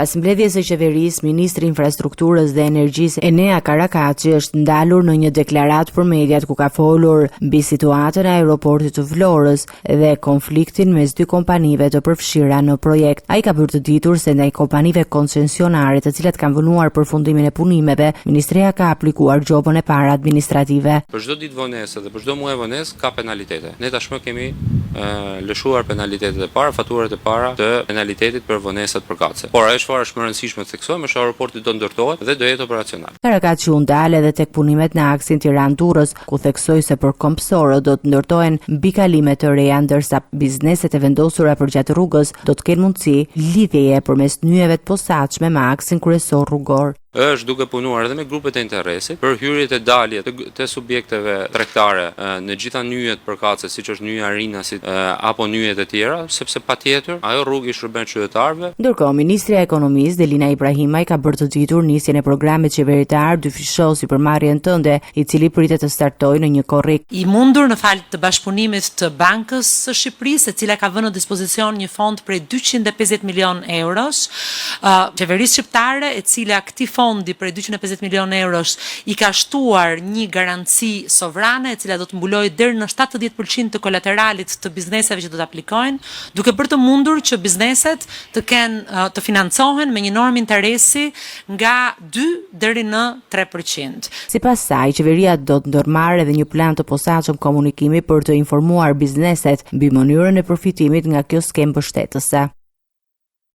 Pas mbledhjes së qeverisë, Ministri i Infrastrukturës dhe Energjisë Enea Karakaçi është ndalur në një deklaratë për mediat ku ka folur mbi situatën e aeroportit të Vlorës dhe konfliktin mes dy kompanive të përfshira në projekt. Ai ka bërë të ditur se ndaj kompanive koncesionare të cilat kanë vënuar përfundimin e punimeve, Ministria ka aplikuar gjobën e parë administrative. Për çdo ditë vonesë dhe për çdo muaj vonesë ka penalitete. Ne tashmë kemi lëshuar penalitetet e para, faturat e para të penalitetit për vonesat përkatëse. Por ajo çfarë është më e rëndësishme të theksojmë është aeroporti do ndërtohet dhe do jetë operacional. Karakaçi u ndal edhe tek punimet në aksin Tiranë-Durrës, ku theksoi se për Kompsoro do të ndërtohen mbikalime të reja, ndërsa bizneset e vendosura përgjatë rrugës do të kenë mundësi lidhjeje përmes nyjeve të posaçme me aksin kryesor rrugor. Është duke punuar edhe me grupet e interesit për hyrjet e daljet të subjekteve tregtare në gjitha nyjet përkatëse, siç është nyja Rinasit apo nyjet e tjera, sepse patjetër ajo rrugë i shërben qytetarëve. Ndërkohë, Ministri e Ekonomisë Delina Ibrahimaj ka bërë të ditur nisjen e programit qeveritar dyfishosi për marrjen tënde, i cili pritet të startojë në një korrik i mundur në fal të bashkëpunimit të Bankës së Shqipërisë, e cila ka vënë në dispozicion një fond prej 250 milion eurosh, qeverisë shqiptare, e cila këtij fondi për 250 milion eurosh i ka shtuar një garanci sovrane e cila do të mbulojë deri në 70% të kolateralit të bizneseve që do të aplikojnë, duke bërë të mundur që bizneset të financohen me një normë interesi nga 2 deri në 3%. Sipas saj, qeveria do të ndërmarrë edhe një plan të posaçëm komunikimi për të informuar bizneset mbi mënyrën e përfitimit nga kjo skemë mbështetëse.